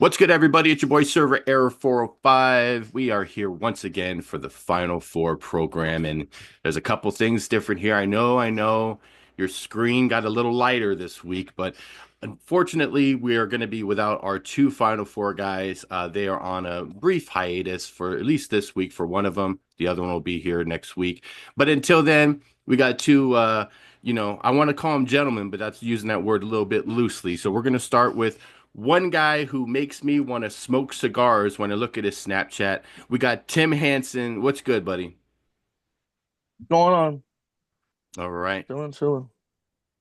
What's good, everybody? It's your boy Server Error 405. We are here once again for the Final Four program, and there's a couple things different here. I know your screen got a little lighter this week, but unfortunately, we are going to be without our two Final Four guys. They are on a brief hiatus for at least this week for one of them. The other one will be here next week. But until then, we got two, I want to call them gentlemen, but that's using that word a little bit loosely. So we're going to start with one guy who makes me want to smoke cigars when I look at his Snapchat. We got Tim Hansen. What's good, buddy? Going on, All right. chilling.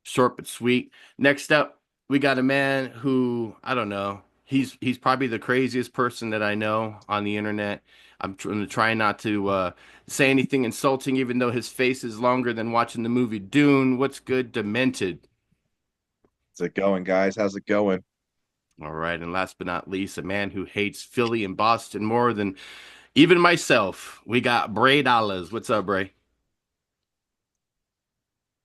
Short but sweet. Next up, we got a man who, I don't know. He's probably the craziest person that I know on the internet. I'm trying not to say anything insulting, even though his face is longer than watching the movie Dune. What's good, Demented? How's it going, guys? How's it going? All right, and last but not least, a man who hates Philly and Boston more than even myself. We got Bray Dollars. What's up, Bray?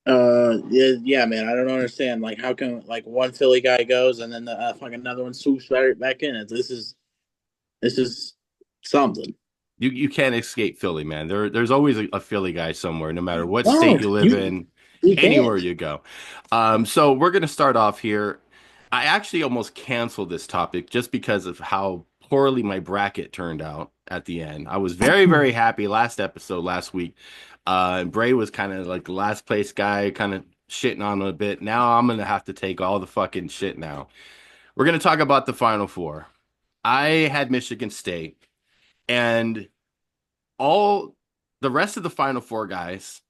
Yeah, man. I don't understand. Like, how come like one Philly guy goes and then fucking another one swoops back in? This is something. You can't escape Philly, man. There's always a Philly guy somewhere, no matter what state No, you live you in, you anywhere can't. you go. So we're gonna start off here. I actually almost canceled this topic just because of how poorly my bracket turned out at the end. I was very, very happy last episode last week. And Bray was kind of like the last place guy, kind of shitting on him a bit. Now I'm gonna have to take all the fucking shit now. We're gonna talk about the Final Four. I had Michigan State, and all the rest of the Final Four guys,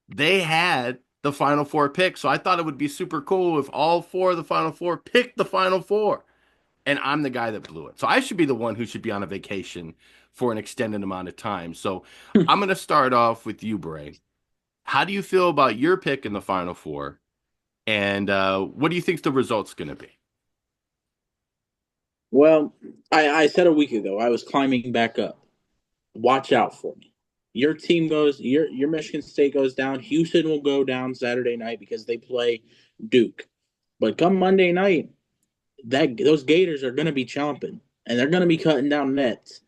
they had the Final Four pick. So I thought it would be super cool if all four of the Final Four picked the Final Four. And I'm the guy that blew it. So I should be the one who should be on a vacation for an extended amount of time. So I'm going to start off with you, Bray. How do you feel about your pick in the Final Four? And what do you think the result's going to be? Well, I said a week ago I was climbing back up. Watch out for me. Your Michigan State goes down. Houston will go down Saturday night because they play Duke. But come Monday night, that those Gators are going to be chomping and they're going to be cutting down nets.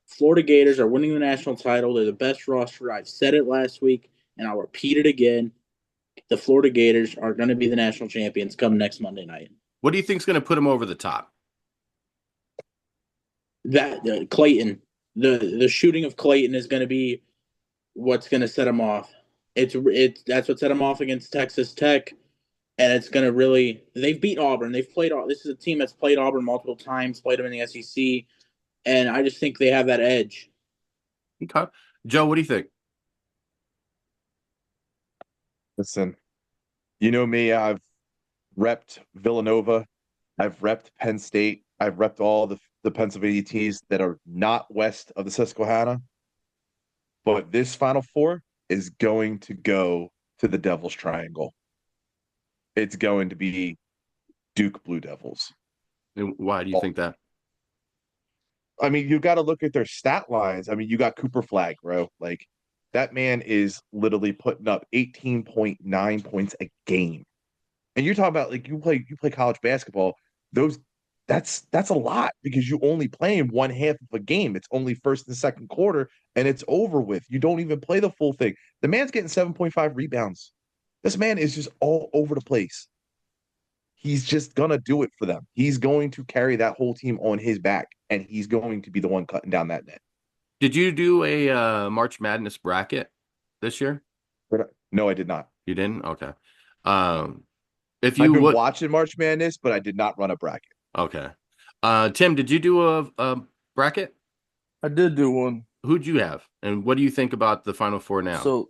Florida Gators are winning the national title. They're the best roster. I've said it last week, and I'll repeat it again. The Florida Gators are going to be the national champions come next Monday night. What do you think's going to put them over the top? That Clayton, the shooting of Clayton is going to be what's going to set them off. It's that's what set them off against Texas Tech, and it's going to really. They've beat Auburn. They've played. This is a team that's played Auburn multiple times. Played them in the SEC, and I just think they have that edge. Okay. Joe, what do you think? Listen, you know me, I've repped Villanova, I've repped Penn State, I've repped all the Pennsylvania teams that are not west of the Susquehanna, but this Final Four is going to go to the Devil's Triangle. It's going to be Duke Blue Devils. And why do you think that? I mean, you got to look at their stat lines. I mean, you got Cooper Flag, bro. Like that man is literally putting up 18.9 points a game. And you're talking about like you play college basketball, those that's a lot because you only play in one half of a game. It's only first and second quarter and it's over with. You don't even play the full thing. The man's getting 7.5 rebounds. This man is just all over the place. He's just gonna do it for them. He's going to carry that whole team on his back, and he's going to be the one cutting down that net. Did you do a March Madness bracket this year? But no, I did not. You didn't? Okay. Um, if I've you been would, watching March Madness, but I did not run a bracket. okay. Tim, did you do a bracket? I did do one. Who'd you have? And what do you think about the Final Four now? So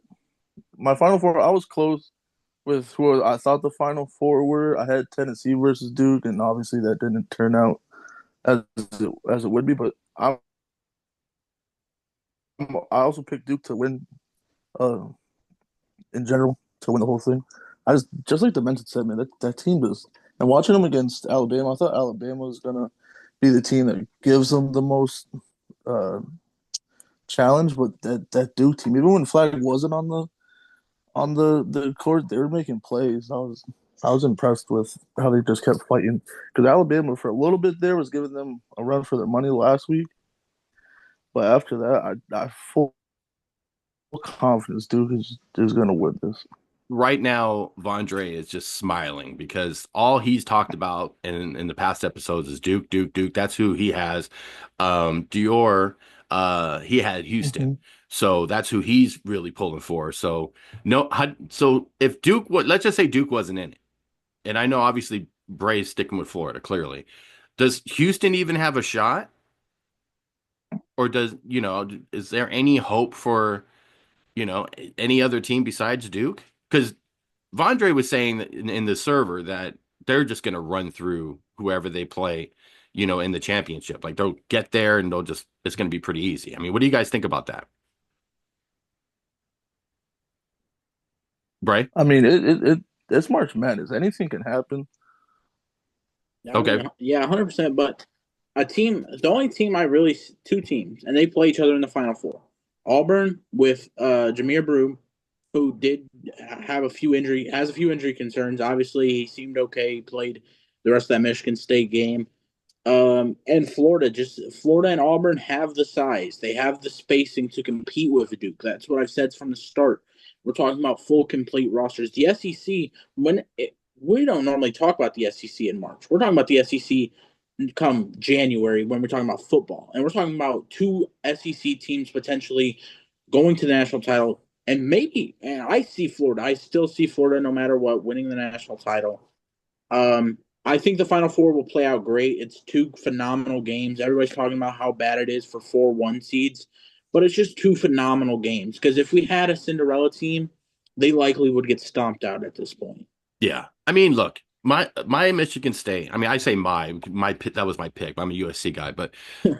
my Final Four, I was close with who I thought the Final Four were. I had Tennessee versus Duke, and obviously that didn't turn out as it would be. But I also picked Duke to win, uh, in general, to win the whole thing. I just like the mention said, man, that team is. And watching them against Alabama, I thought Alabama was gonna be the team that gives them the most uh, challenge, but that Duke team, even when Flag wasn't on the court, they were making plays. I was impressed with how they just kept fighting because Alabama for a little bit there was giving them a run for their money last week, but after that, I full confidence Duke is going to win this. Right now, Vondre is just smiling because all he's talked about in the past episodes is Duke, Duke, Duke. That's who he has. Dior, he had Houston, Mm-hmm. so that's who he's really pulling for. So no, so if Duke, let's just say Duke wasn't in it, and I know obviously Bray's sticking with Florida clearly. Does Houston even have a shot, or is there any hope for any other team besides Duke? Because Vondre was saying that in the server that they're just going to run through whoever they play, in the championship. Like they'll get there and it's going to be pretty easy. I mean, what do you guys think about that? Bray? I mean, it's March Madness. Anything can happen. Okay. Yeah, 100%. But the only team two teams, and they play each other in the Final Four. Auburn with Jameer Broome, who did have has a few injury concerns. Obviously, he seemed okay. He played the rest of that Michigan State game. And Florida and Auburn have the size. They have the spacing to compete with Duke. That's what I've said from the start. We're talking about full, complete rosters. The SEC, we don't normally talk about the SEC in March. We're talking about the SEC come January when we're talking about football. And we're talking about two SEC teams potentially going to the national title. And I still see Florida no matter what winning the national title. I think the Final Four will play out great. It's two phenomenal games. Everybody's talking about how bad it is for 4-1 seeds, but it's just two phenomenal games. Because if we had a Cinderella team, they likely would get stomped out at this point. Yeah. I mean, look, my Michigan State, I mean, I say my pick, that was my pick. I'm a USC guy, but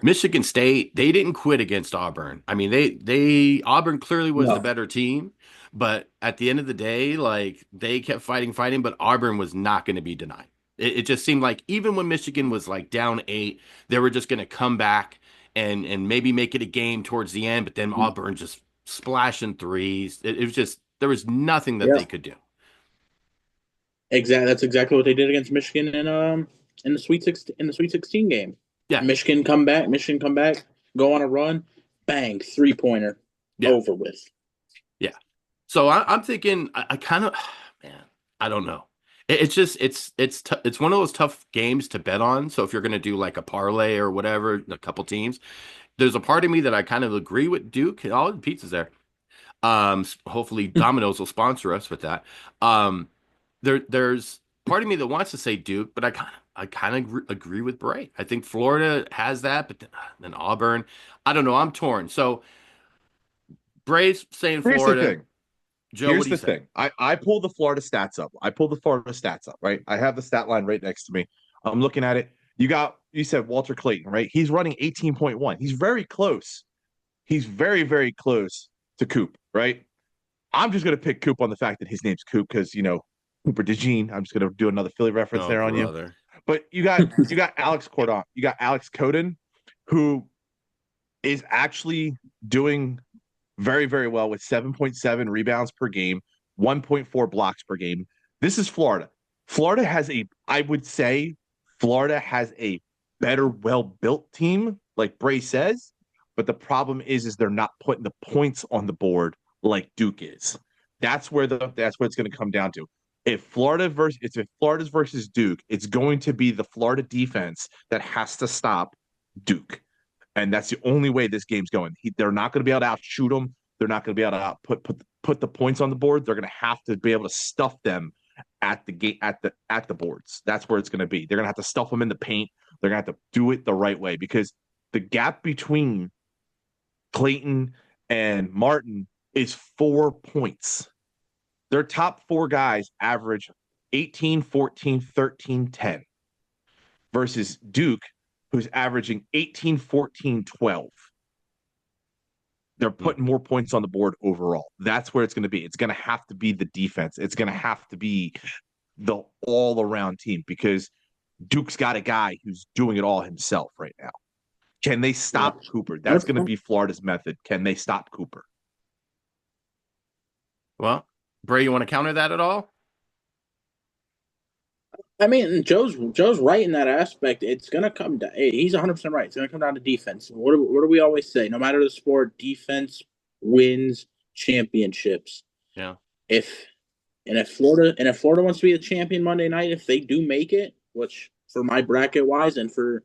Michigan State, they didn't quit against Auburn. I mean, Auburn clearly was the better team, but at the end of the day, like they kept fighting, but Auburn was not going to be denied. It just seemed like even when Michigan was like down 8, they were just going to come back and maybe make it a game towards the end, but then Auburn just splashing threes. It was just, there was nothing that they could do. Exactly. That's exactly what they did against Michigan in the Sweet 16 game. Yeah. Michigan come back, go on a run, bang, 3-pointer, over with. Yeah. So I'm thinking, I kind of, man, I don't know. It's just it's one of those tough games to bet on. So if you're going to do like a parlay or whatever, a couple teams, there's a part of me that I kind of agree with Duke. All the pizza's there. Hopefully Domino's will sponsor us with that. There's part of me that wants to say Duke, but I kind of agree with Bray. I think Florida has that, but then Auburn, I don't know. I'm torn. So Bray's saying Here's Florida. the thing. Joe, Here's the thing. I pulled the Florida stats up. Right? I have the stat line right next to me. I'm looking at it. You said Walter Clayton, right? He's running 18.1. He's very close. He's very, very close to Coop, right? I'm just gonna pick Coop on the fact that his name's Coop because Cooper DeJean. I'm just gonna do another Philly reference there on you. But you got Alex Cordon. You got Alex Coden, who is actually doing very, very well with 7.7 rebounds per game, 1.4 blocks per game. This is Florida. I would say Florida has a better, well-built team, like Bray says, but the problem is they're not putting the points on the board like Duke is. That's where it's going to come down to. If Florida's versus Duke, it's going to be the Florida defense that has to stop Duke. And that's the only way this game's going. They're not going to be able to outshoot them. They're not going to be able to put the points on the board. They're going to have to be able to stuff them at the boards. That's where it's going to be. They're going to have to stuff them in the paint. They're going to have to do it the right way because the gap between Clayton and Martin is 4 points. Their top 4 guys average 18, 14, 13, 10 versus Duke, who's averaging 18, 14, 12. They're putting more points on the board overall. That's where it's going to be. It's going to have to be the defense. It's going to have to be the all-around team because Duke's got a guy who's doing it all himself right now. Can they stop Cooper? That's going to be Florida's method. Can they stop Cooper? Well, Bray, you want to counter that at all? I mean, Joe's right in that aspect. It's gonna come down. He's 100% right. It's gonna come down to defense. What do we always say? No matter the sport, defense wins championships. Yeah. If if Florida wants to be a champion Monday night, if they do make it, which for my bracket wise and for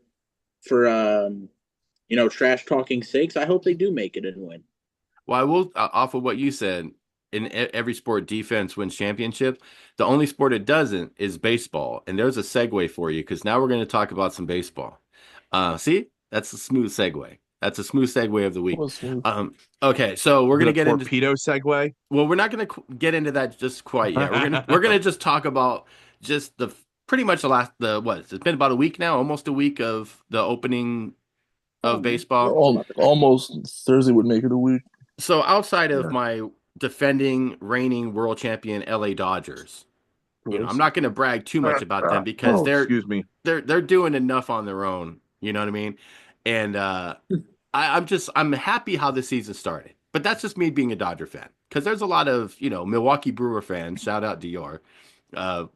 trash talking sakes, I hope they do make it and win. Well, I will off of what you said. In every sport, defense wins championship. The only sport it doesn't is baseball. And there's a segue for you because now we're going to talk about some baseball. See, that's a smooth segue. That's a smooth segue of the week. Well, smooth. Okay, so we're going to get into torpedo segue. Well, we're not going to get into that just quite yet. We're gonna just talk about just the pretty much the what? It's been about a week now, almost a week of the opening of baseball. Almost Thursday would make it a week. So outside of Yeah. my defending reigning world champion LA Dodgers, I'm not going to brag too much about them because Excuse me. they're doing enough on their own. You know what I mean? And I'm happy how the season started. But that's just me being a Dodger fan because there's a lot of Milwaukee Brewer fans. Shout out Dior.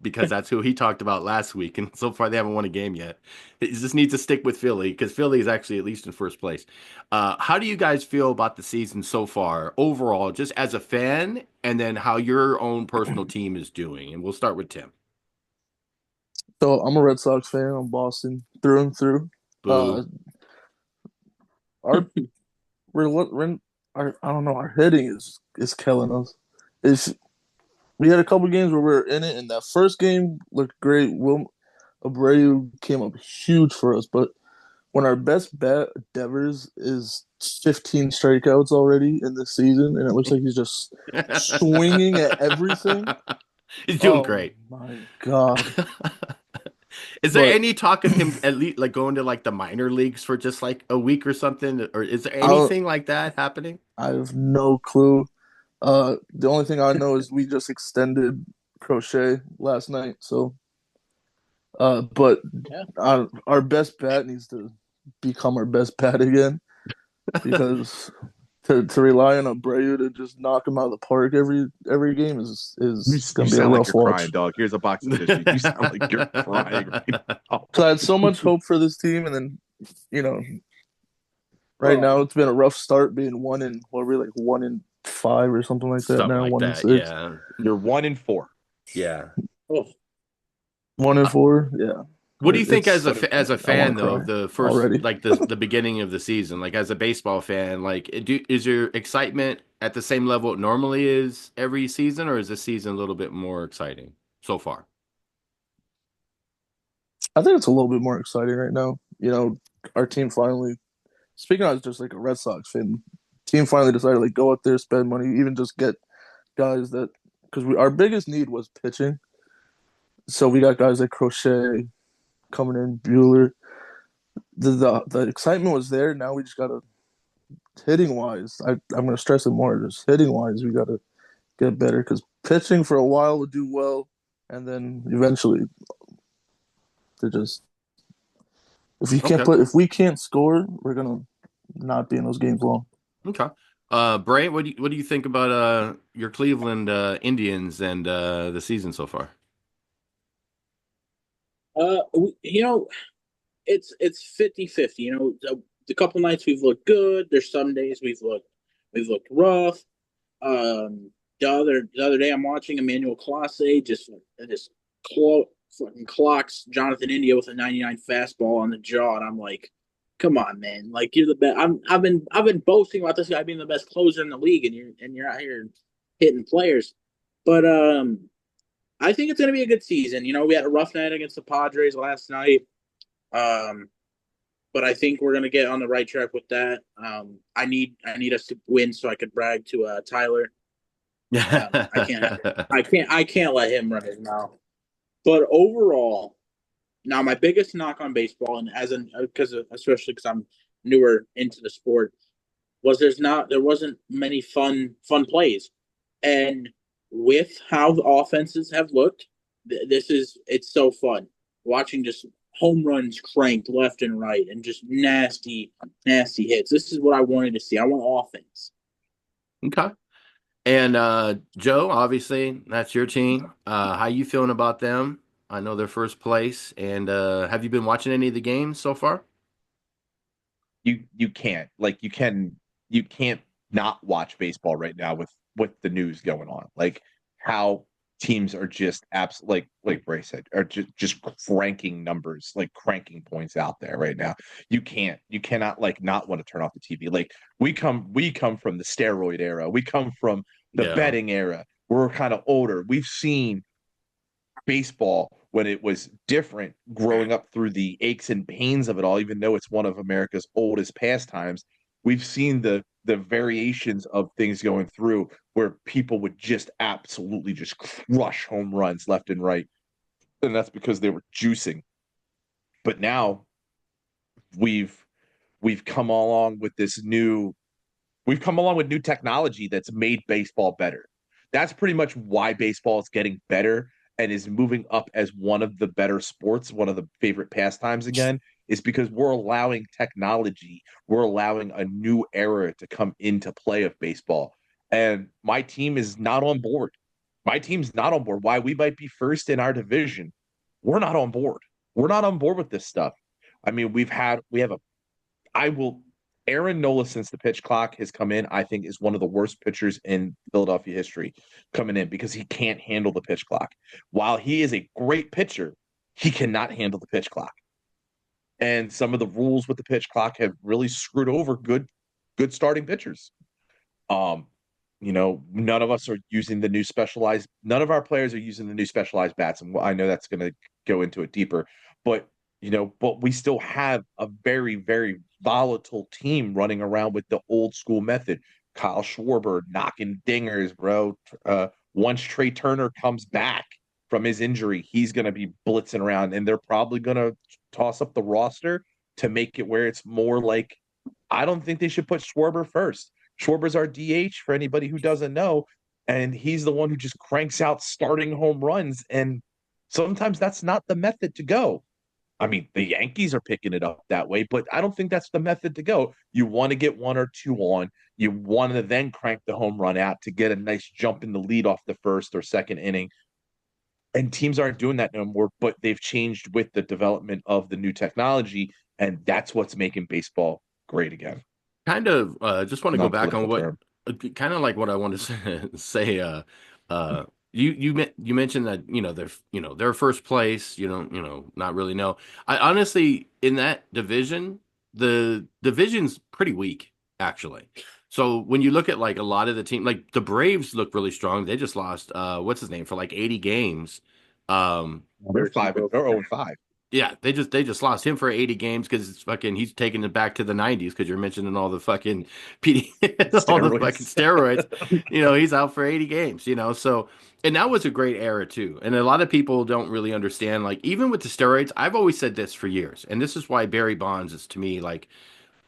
Because that's who he talked about last week, and so far they haven't won a game yet. He just needs to stick with Philly because Philly is actually at least in first place. How do you guys feel about the season so far overall, just as a fan, and then how your own personal team is doing? And we'll start with Tim. So I'm a Red Sox fan. I'm Boston through and through. Boo. Our I don't know. Our hitting is killing us. We had a couple games where we were in it, and that first game looked great. Will Abreu came up huge for us, but when our best bat, Devers, is 15 strikeouts already in this season, and it looks like he's just swinging at everything. He's doing great. My God. Is there any talk of him at least like going to like the minor leagues for just like a week or something? Or is there anything like that happening? I have no clue. The only thing I know is we just extended Crochet last night, so but Yeah. our best bat needs to become our best bat again because to rely on Abreu to just knock him out of the park every game is going to be a rough like you're watch. crying, dog. Here's a box of tissues. You sound like you're crying right now. So I had so much hope for this team, and then right now it's been a rough start, being 1-5 or something like that. Something Now like 1-6. that. Yeah. You're 1-4. Yeah. Oh, 1-4. Yeah. What do you think It's- as a fan though of the first already. like the beginning of the season, like as a baseball fan, like is your excitement at the same level it normally is every season, or is this season a little bit more exciting so far? I think it's a little bit more exciting right now. Our team finally, speaking as just like a Red Sox fan, team finally decided like go out there, spend money, even just get guys that because our biggest need was pitching. So we got guys like Crochet coming in, Bueller. The excitement was there. Now we just gotta hitting wise. I'm gonna stress it more. Just hitting wise, we gotta get better because pitching for a while would do well, and then eventually to just if we can't score, we're gonna not be in those games long. Okay. Bray, what do you think about your Cleveland Indians and the season so far? It's 50-50. The couple nights we've looked good. There's some days we've looked rough. The other day I'm watching Emmanuel Clase just fucking clocks Jonathan India with a 99 fastball on the jaw, and I'm like, come on, man! Like you're the best. I've been boasting about this guy being the best closer in the league, and you're out here hitting players. But I think it's gonna be a good season. We had a rough night against the Padres last night. But I think we're gonna get on the right track with that. I need us to win so I could brag to Tyler. I can't let him run his mouth. But overall, now my biggest knock on baseball, and especially because I'm newer into the sport, was there wasn't many fun plays, and with how the offenses have looked, it's so fun watching just home runs cranked left and right and just nasty hits. This is what I wanted to see. I want offense. Okay. And Joe, obviously that's your team. How you feeling about them? I know they're first place. And have you been watching any of the games so far? You can't you can't not watch baseball right now with the news going on. Like how teams are just like Bray said, are just cranking numbers, like cranking points out there right now. You cannot like not want to turn off the TV. Like we come from the steroid era. We come from the Yeah. betting era. We're kind of older. We've seen baseball when it was different growing up through the aches and pains of it all, even though it's one of America's oldest pastimes. We've seen the variations of things going through where people would just absolutely just crush home runs left and right. And that's because they were juicing. But now we've we've come along with this new we've come along with new technology that's made baseball better. That's pretty much why baseball is getting better and is moving up as one of the better sports, one of the favorite pastimes again, is because we're allowing technology, we're allowing a new era to come into play of baseball. And my team is not on board. My team's not on board. Why we might be first in our division, we're not on board. We're not on board with this stuff. I mean, we have a I will Aaron Nola, since the pitch clock has come in, I think is one of the worst pitchers in Philadelphia history coming in because he can't handle the pitch clock. While he is a great pitcher, he cannot handle the pitch clock. And some of the rules with the pitch clock have really screwed over good starting pitchers. Um, none of us are using the new specialized, none of our players are using the new specialized bats. And I know that's going to go into it deeper, but but we still have a very, very volatile team running around with the old school method. Kyle Schwarber knocking dingers, bro. Once Trey Turner comes back from his injury, he's going to be blitzing around, and they're probably going to toss up the roster to make it where it's more like I don't think they should put Schwarber first. Schwarber's our DH for anybody who doesn't know, and he's the one who just cranks out starting home runs. And sometimes that's not the method to go. I mean, the Yankees are picking it up that way, but I don't think that's the method to go. You want to get one or two on. You want to then crank the home run out to get a nice jump in the lead off the first or second inning. And teams aren't doing that no more, but they've changed with the development of the new technology, and that's what's making baseball great again. Kind of just want to go back on Non-political what term. kind of like what I want to say. You mentioned that they're first place. Not really know. I honestly in that division, the division's pretty weak actually. So when you look at like a lot of the team, like the Braves look really strong. They just lost what's his name for like 80 games. Um, They're 0-5. yeah, they just lost him for 80 games because it's fucking he's taking it back to the 90s because you're mentioning all the fucking PD all the fucking steroids. He's out for 80 games. So and that was a great era too. And a lot of people don't really understand like even with the steroids, I've always said this for years. And this is why Barry Bonds is to me like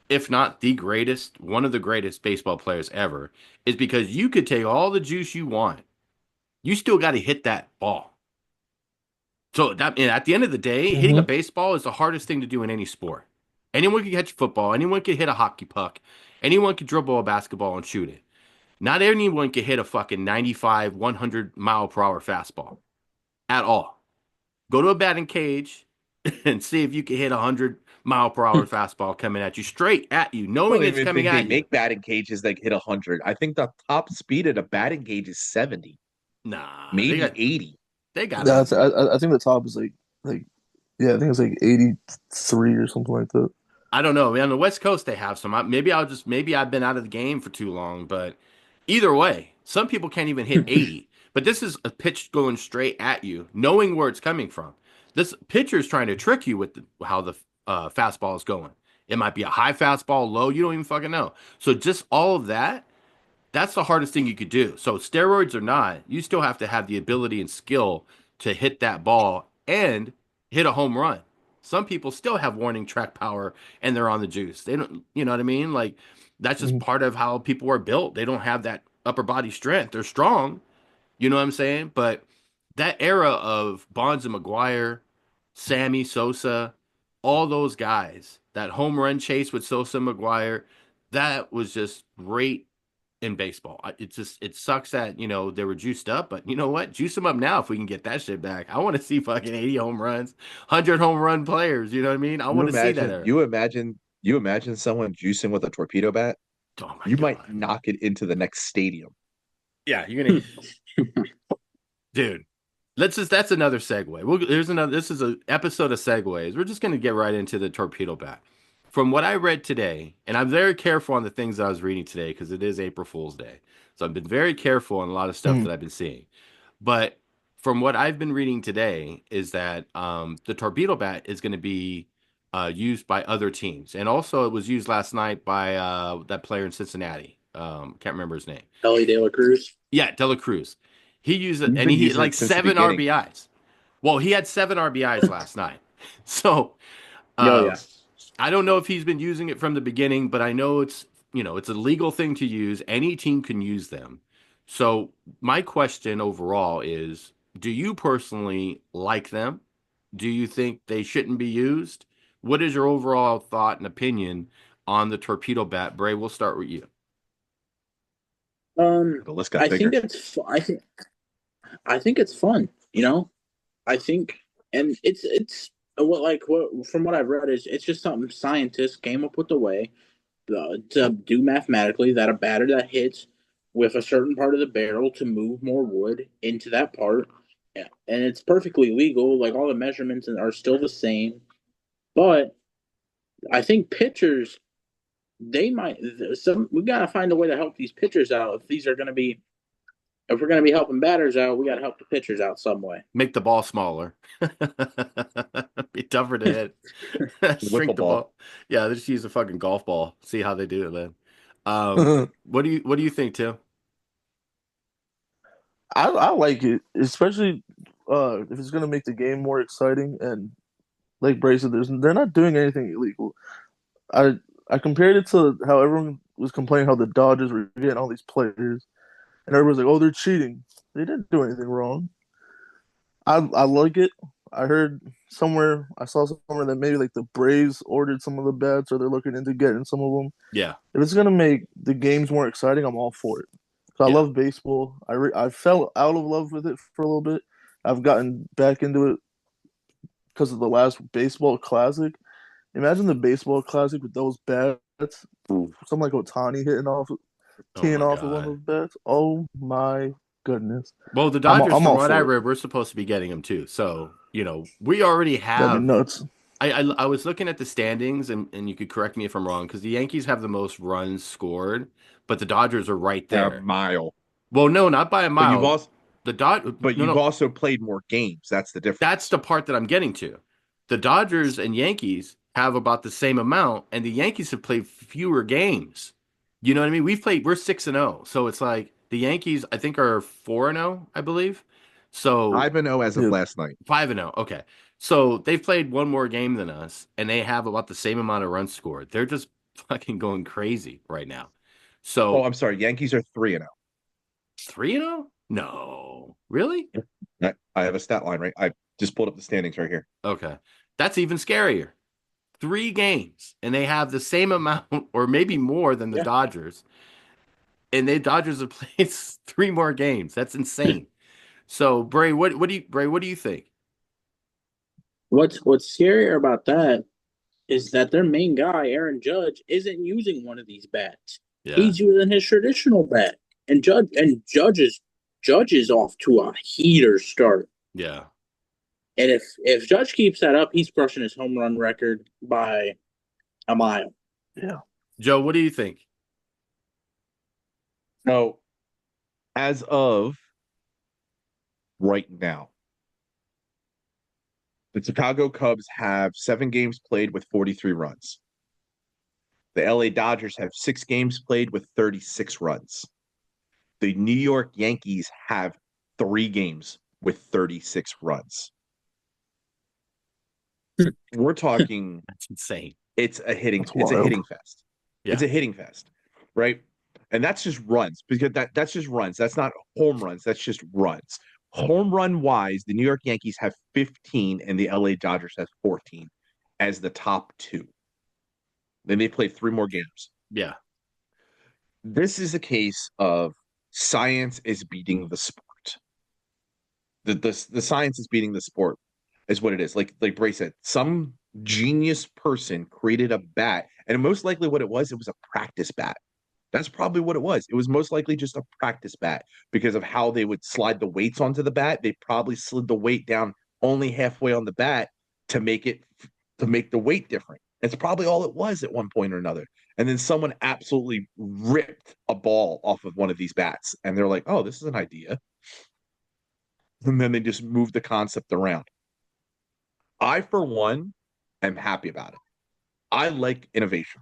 if not the greatest, one of the greatest baseball players ever is because you could take all the juice you want. You still got to hit that ball. So that and at the end of the day, hitting a Mm-hmm. baseball is the hardest thing to do in any sport. Anyone can catch a football, anyone can hit a hockey puck, anyone can dribble a basketball and shoot it. Not anyone can hit a fucking 95, 100 mile per hour fastball at all. Go to a batting cage and see if you can hit a 100 mile per hour fastball coming at you straight at you, I knowing don't it's even coming think they at you. make batting cages that hit 100. I think the top speed at a batting cage is 70, Nah, they maybe got 80. they got Yeah, to I think the top is like yeah, I think it's like 83 or something like that. I don't know. On the West Coast, they have some. Maybe I've been out of the game for too long, but either way, some people can't even hit 80. But this is a pitch going straight at you, knowing where it's coming from. This pitcher is trying to trick you with how the fastball is going. It might be a high fastball, low. You don't even fucking know. So just all of that, that's the hardest thing you could do. So steroids or not, you still have to have the ability and skill to hit that ball and hit a home run. Some people still have warning track power and they're on the juice. They don't, you know what I mean? Like that's just Mhm. part of how people are built. They don't have that upper body strength. They're strong, you know what I'm saying? But that era of Bonds and McGuire, Sammy Sosa, all those guys, that home run chase with Sosa and McGuire, that was just great in baseball. It sucks that, they were juiced up, but you know what? Juice them up now if we can get that shit back. I want to see fucking 80 home runs, 100 home run players. You know what I mean? I You want to see that imagine, era. you imagine someone juicing with a torpedo bat. Oh my You God. might knock it into the next stadium. Yeah, you're gonna, dude. That's another segue. This is an episode of segues. We're just gonna get right into the torpedo bat. From what I read today, and I'm very careful on the things that I was reading today because it is April Fool's Day, so I've been very careful on a lot of stuff Mm. that I've been seeing. But from what I've been reading today is that the torpedo bat is going to be used by other teams, and also it was used last night by that player in Cincinnati. Can't remember his name. Ellie De La Cruz. Yeah, De La Cruz. He used it, He's and been he using like it since the 7 beginning. RBIs. Well, he had 7 RBIs last night. So Oh yeah. I don't know if he's been using it from the beginning, but I know it's a legal thing to use. Any team can use them. So my question overall is, do you personally like them? Do you think they shouldn't be used? What is your overall thought and opinion on the torpedo bat? Bray, we'll start with you. The list got I bigger. think I think it's fun. I think, and it's what from what I've read is it's just something scientists came up with a way to do mathematically that a batter that hits with a certain part of the barrel to move more wood into that part. Yeah. And it's perfectly legal. Like all the measurements are still the same. But I think pitchers, we gotta find a way to help these pitchers out. If we're gonna be helping batters out, we gotta help the pitchers out some way. Make the ball smaller. Be tougher to hit. Shrink Wiffle the ball. ball. Yeah, they just use a fucking golf ball. See how they do it then. What do you think, Tim? I like it, especially if it's gonna make the game more exciting. And like Bray said, they're not doing anything illegal. I I compared it to how everyone was complaining how the Dodgers were getting all these players, and everyone's like, "Oh, they're cheating." They didn't do anything wrong. I like it. I heard I saw somewhere that maybe like the Braves ordered some of the bats, or they're looking into getting some of them. Yeah. If it's gonna make the games more exciting, I'm all for it. So I Yeah. love baseball. I fell out of love with it for a little bit. I've gotten back into it because of the last baseball classic. Imagine the baseball classic with those bats. Something like Otani Oh teeing my off with one of God. those bats. Oh my goodness! Well, the I'm Dodgers, I'm from all what I for it. read, we're supposed to be getting them too. So, we already That'd be have. nuts. I was looking at the standings, and you could correct me if I'm wrong, because the Yankees have the most runs scored, but the Dodgers are right By a there. mile. Well, no, not by a But you've mile. also No, no, also played more games. That's the difference. that's the part that I'm getting to. The Dodgers and Yankees have about the same amount, and the Yankees have played fewer games. You know what I mean? We're 6-0. So it's like the Yankees, I think, are 4-0, I believe. So 5-0 as of Yeah. last night. 5-0. Okay. So they've played one more game than us, and they have about the same amount of runs scored. They're just fucking going crazy right now. Oh, So I'm sorry. Yankees are 3-0. 3-0? No. Really? I have a stat line right. I just pulled up the standings right here. Okay. That's even scarier. 3 games, and they have the same amount or maybe more than the Yeah. Dodgers. And the Dodgers have played 3 more games. That's insane. So, Bray, what do you think? What's scarier about that is that their main guy, Aaron Judge, isn't using one of these bats. Yeah. He's using his traditional bat. And Judge is off to a heater start. Yeah. And if Judge keeps that up, he's crushing his home run record by a mile. Yeah. Joe, what do you think? So, as of right now, the Chicago Cubs have 7 games played with 43 runs. The LA Dodgers have 6 games played with 36 runs. The New York Yankees have 3 games with 36 runs. We're talking That's insane. it's a hitting That's wild. fest. Yeah. It's a hitting fest, right? And that's just runs, because that's just runs. That's not home runs. That's just runs. Home run wise, the New York Yankees have 15 and the LA Dodgers have 14 as the top 2. Then they play 3 more games. Yeah. This is a case of science is beating the sport. The science is beating the sport is what it is. Like Bray said, some genius person created a bat, and most likely what it was a practice bat. That's probably what it was. It was most likely just a practice bat because of how they would slide the weights onto the bat. They probably slid the weight down only halfway on the bat to make the weight different. It's probably all it was at one point or another. And then someone absolutely ripped a ball off of one of these bats, and they're like, "Oh, this is an idea." And then they just moved the concept around. I, for one, am happy about it. I like innovation.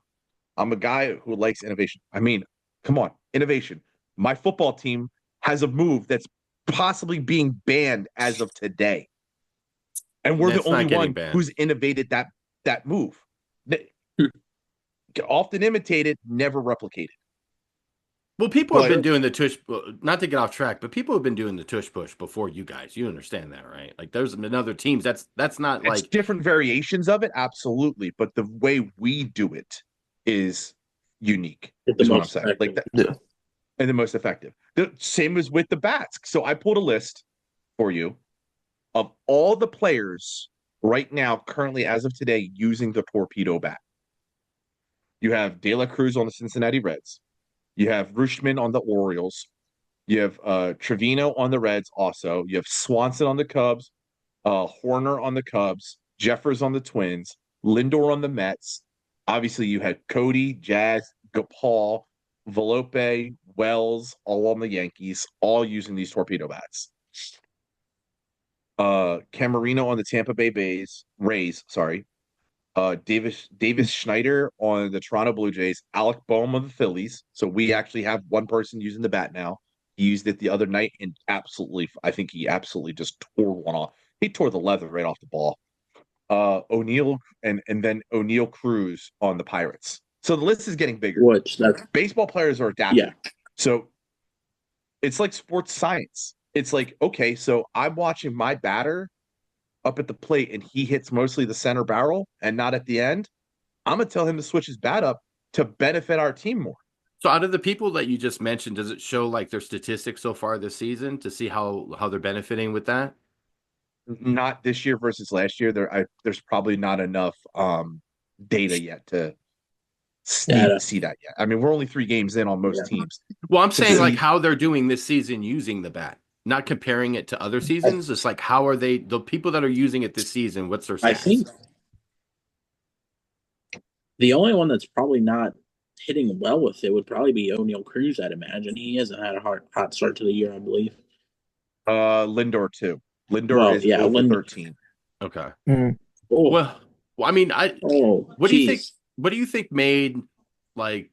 I'm a guy who likes innovation. I mean, come on, innovation. My football team has a move that's possibly being banned as of today. And we're That's the not only getting one banned. who's innovated that move. Often imitated, never replicated. Well, people have But- been doing the tush. Not to get off track, but people have been doing the tush push before you guys. You understand that, right? Like, there's been other teams. That's not It's like different variations of it, absolutely. But the way we do it is unique. It's the Is what I'm most saying. Like that, Yeah. and the most effective. The same as with the bats. So I pulled a list for you of all the players right now, currently as of today, using the torpedo bat. You have De La Cruz on the Cincinnati Reds. You have Rutschman on the Orioles. You have Trevino on the Reds also. You have Swanson on the Cubs, Horner on the Cubs, Jeffers on the Twins, Lindor on the Mets. Obviously, you had Cody, Jazz, Gopal, Volpe, Wells, all on the Yankees, all using these torpedo bats. Camarino on the Tampa Bay Rays, sorry. Davis Schneider on the Toronto Blue Jays, Alec Boehm of the Phillies. So we actually have one person using the bat now. He used it the other night and I think he absolutely just tore one off. He tore the leather right off the ball. O'Neill and then O'Neill Cruz on the Pirates. So the list is getting bigger. Which that's Baseball players are adapting. yeah. So it's like sports science. It's like, okay, so I'm watching my batter up at the plate and he hits mostly the center barrel and not at the end. I'm going to tell him to switch his bat up to benefit our team more. so. Out of the people that you just mentioned, does it show like their statistics so far this season to see how they're benefiting with that? Not this year versus last year. There's probably not enough data yet to see that yet. I mean, we're only 3 games in on most teams. Well, I'm saying see- like how they're doing this season using the bat, not comparing it to other seasons. It's like how are they the people that are using it this season? What's their stats? I think the only one that's probably not hitting well with it would probably be O'Neill Cruz. I'd imagine he hasn't had a hot start to the year, I believe. Lindor too. Lindor Well, is yeah, 0 for Lindor. 13. Okay. Oh, Well, I mean, what do you think? geez. What do you think made like?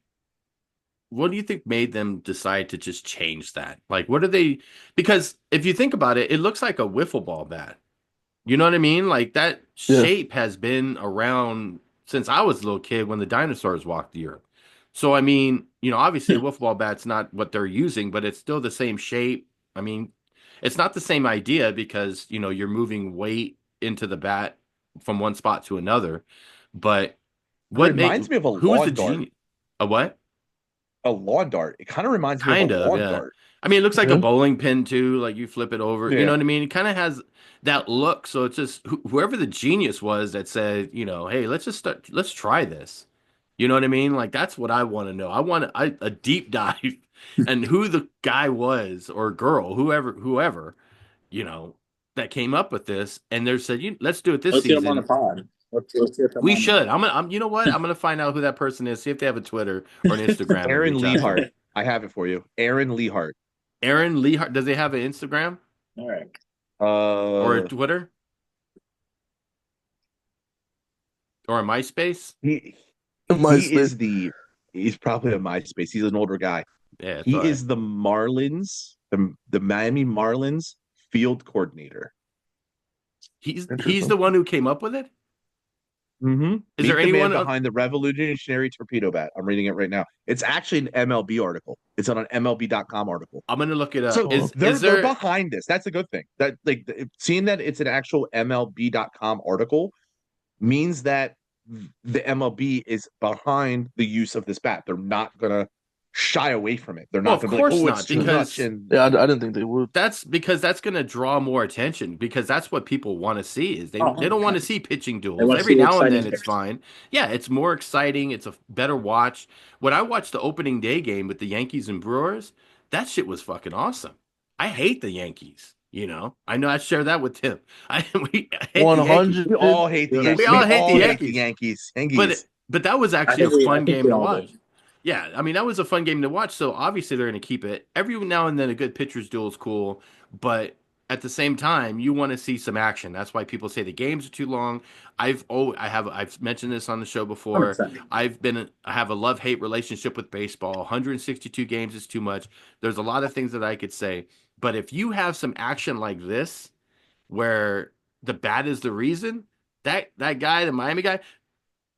What do you think made them decide to just change that? Like, what are they? Because if you think about it, it looks like a wiffle ball bat. You know what I mean? Like that Yeah. shape has been around since I was a little kid when the dinosaurs walked the earth. So I mean, obviously a wiffle ball bat's not what they're using, but it's still the same shape. I mean, it's not the same idea because you're moving weight into the bat from one spot to another. But what reminds me of a who is lawn the dart. genius? A what? A lawn dart. It kind of reminds me Kind of a of, lawn yeah. dart. I mean, it looks like a Mhm. bowling pin too. Like you flip it over. You Yeah. know what I mean? It kind of has that look. So it's just whoever the genius was that said, hey, let's try this. You know what I mean? Like that's what I want to know. I want a deep dive and who the guy was or girl, whoever, that came up with this. And they said, let's do it this Let's get him on season. the pod. Let's get them We on the should. pod. You know what? I'm gonna find out who that person is. See if they have a Twitter or an Instagram. and Aaron reach out to me. Lehart. I have it for you. Aaron Lehart. Aaron Lehart. Does he have an Instagram All right. or a Twitter or a MySpace? he MySpace. He's probably a MySpace. He's an older guy. Yeah, He is the Marlins, the Miami Marlins field coordinator. He's Interesting. the one who came up with it. Mm-hmm. Is there the anyone man behind the revolutionary torpedo bat? I'm reading it right now. It's actually an MLB article. It's on an MLB.com article. I'm gonna look it up. So is they're there? behind this. That's a good thing. That seeing that it's an actual MLB.com article means that the MLB is behind the use of this bat. They're not gonna shy away from it. They're Well, not of going to be like, course oh, not, it's too because much. And Yeah, I didn't think they would. that's because that's going to draw more attention, because that's what people want to see. Is they Oh, they don't want to 100%. see pitching They duels. want to Every see now and exciting then it's pictures. fine. Yeah, it's more exciting. It's a better watch. When I watched the opening day game with the Yankees and Brewers, that shit was fucking awesome. I hate the Yankees. I know I share that with Tim. I hate the Yankees. 100. we all hate the We Yankees. We We all hate the all hate the Yankees. Yankees. But that was actually a I fun think game we to all watch. do. Yeah, I mean that was a fun game to watch. So obviously they're going to keep it. Every now and then a good pitcher's duel is cool, but at the same time you want to see some action. That's why people say the games are too long. I've mentioned this on the show before. 100%. I have a love-hate relationship with baseball. 162 games is too much. There's a lot of things that I could say, but if you have some action like this, where the bat is the reason, that guy, the Miami guy,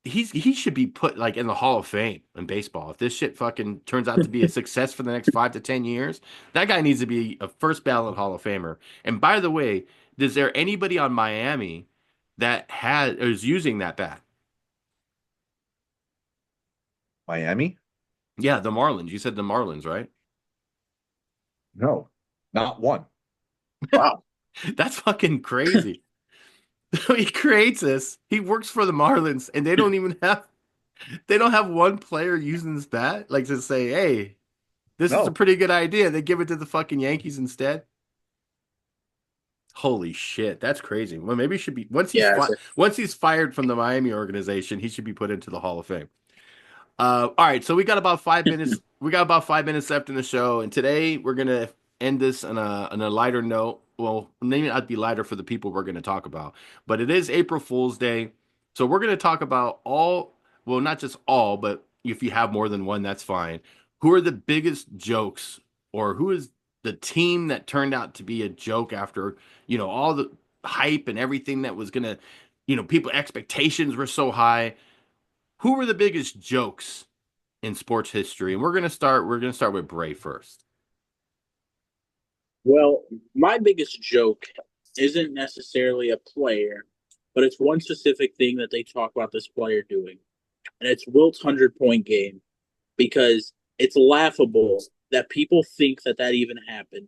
he should be put like in the Hall of Fame in baseball. If this shit fucking turns out to be a success for the next 5 to 10 years, that guy needs to be a first ballot Hall of Famer. And by the way, is there anybody on Miami that is using that bat? Miami? Yeah, the Marlins. You said the Marlins, right? No, not one. Wow. That's fucking crazy. He creates this. He works for the Marlins, and they don't have one player using this bat, like to say, "Hey, this is a No. pretty good idea." They give it to the fucking Yankees instead. Holy shit, that's crazy. Well, maybe he should be Yeah. once he's fired from the Miami organization, he should be put into the Hall of Fame. All right, so we got about 5 minutes. We got about 5 minutes left in the show, and today we're gonna end this on a lighter note. Well, maybe not be lighter for the people we're gonna talk about, but it is April Fool's Day, so we're gonna talk about well, not just all, but if you have more than one, that's fine. Who are the biggest jokes, or who is the team that turned out to be a joke after all the hype and everything that was gonna, people expectations were so high. Who were the biggest jokes in sports history? And we're gonna start with Bray first. Well, my biggest joke isn't necessarily a player, but it's one specific thing that they talk about this player doing. And it's Wilt's 100-point game, because it's laughable that people think that even happened.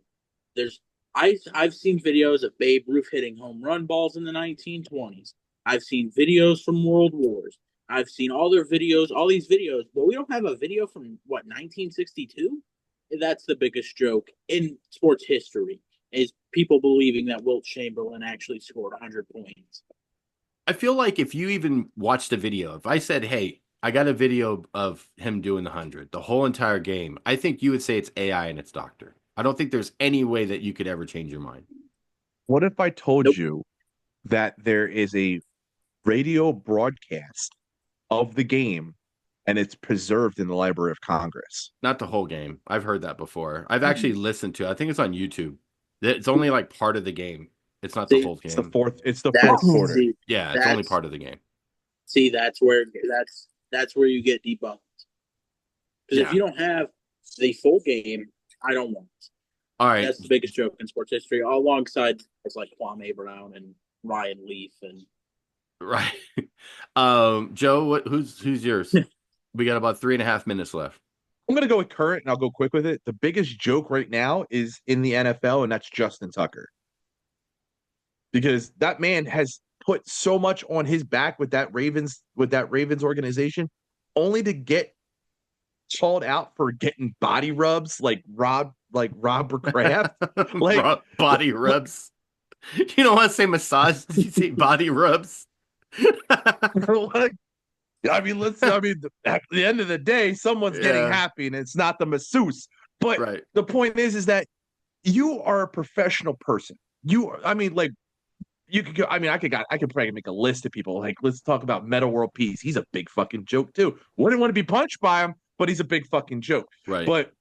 I've seen videos of Babe Ruth hitting home run balls in the 1920s. I've seen videos from World Wars. I've seen all these videos, but we don't have a video from 1962? That's the biggest joke in sports history, is people believing that Wilt Chamberlain actually scored 100 points. I feel like if you even watched a video, if I said, "Hey, I got a video of him doing the 100, the whole entire game," I think you would say it's AI and it's doctor. I don't think there's any way that you could ever change your mind. What if I told Nope. you that there is a radio broadcast of the game and it's preserved in the Library of Congress? Not the whole game. I've heard that before. I've actually listened to it. I think it's on YouTube. It's only like part of the game. It's not the whole It's the game. fourth. It's the That's, fourth quarter. Yeah, it's only part of the game. See, that's where you get debunked. Because Yeah. if you don't have the full game, I don't want it. All right. That's the biggest joke in sports history, alongside it's like Kwame Brown and Ryan Leaf and Right. Joe, who's yours? We got about 3.5 minutes left. I'm gonna go with current, and I'll go quick with it. The biggest joke right now is in the NFL, and that's Justin Tucker, because that man has put so much on his back with that Ravens organization, only to get called out for getting body rubs like Robert Kraft. Like Body rubs. You don't want to say massage, you say body rubs. Like, at the end of the day, someone's getting Yeah. happy, and it's not the masseuse. But Right. the point is that you are a professional person. You could go. I could probably make a list of people. Like, let's talk about Meta World Peace. He's a big fucking joke too. Wouldn't want to be punched by him, but he's a big fucking joke. Right. But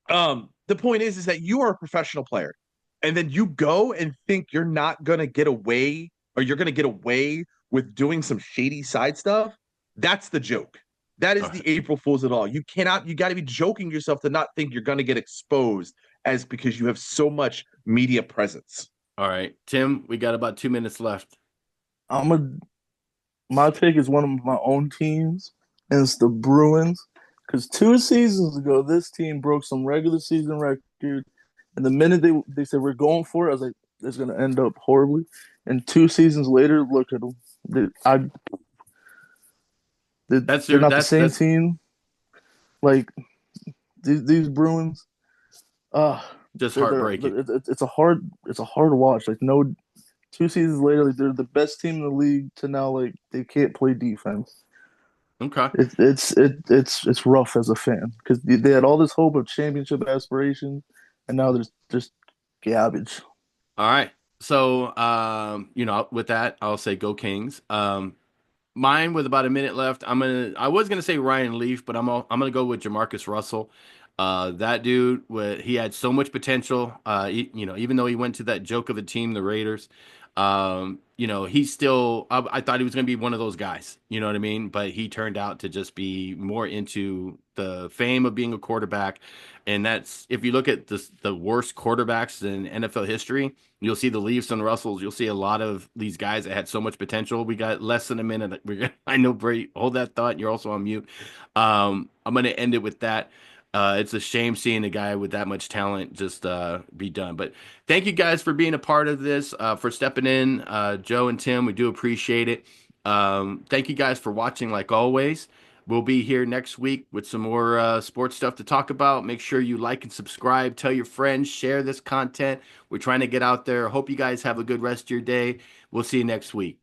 the point is that you are a professional player, and then you go and think you're not gonna get away, or you're gonna get away with doing some shady side stuff. That's the joke. That is the April Fool's at all. You got to be joking yourself to not think you're going to get exposed because you have so much media presence. All right. Tim, we got about 2 minutes left. My pick is one of my own teams, and it's the Bruins. Because 2 seasons ago, this team broke some regular season record, and the minute they said we're going for it, I was like, it's going to end up horribly. And 2 seasons later, look at them. They're not the same team. Like these Bruins, just heartbreaking. It's a hard watch. Like no, 2 seasons later, like, they're the best team in the league. To now, like they can't play defense. Okay, it's rough as a fan because they had all this hope of championship aspirations, and now there's just garbage. all right. So, with that, I'll say go Kings. Mine with about a minute left. I was gonna say Ryan Leaf, but I'm gonna go with Jamarcus Russell. That dude, he had so much potential. Even though he went to that joke of a team, the Raiders, he's still. I thought he was gonna be one of those guys. You know what I mean? But he turned out to just be more into the fame of being a quarterback, and that's if you look at the worst quarterbacks in NFL history. You'll see the Leafs and Russells. You'll see a lot of these guys that had so much potential. We got less than a minute. I know, Bray, hold that thought. You're also on mute. I'm going to end it with that. It's a shame seeing a guy with that much talent just be done. But thank you guys for being a part of this, for stepping in. Joe and Tim, we do appreciate it. Thank you guys for watching like always. We'll be here next week with some more sports stuff to talk about. Make sure you like and subscribe. Tell your friends. Share this content. We're trying to get out there. Hope you guys have a good rest of your day. We'll see you next week.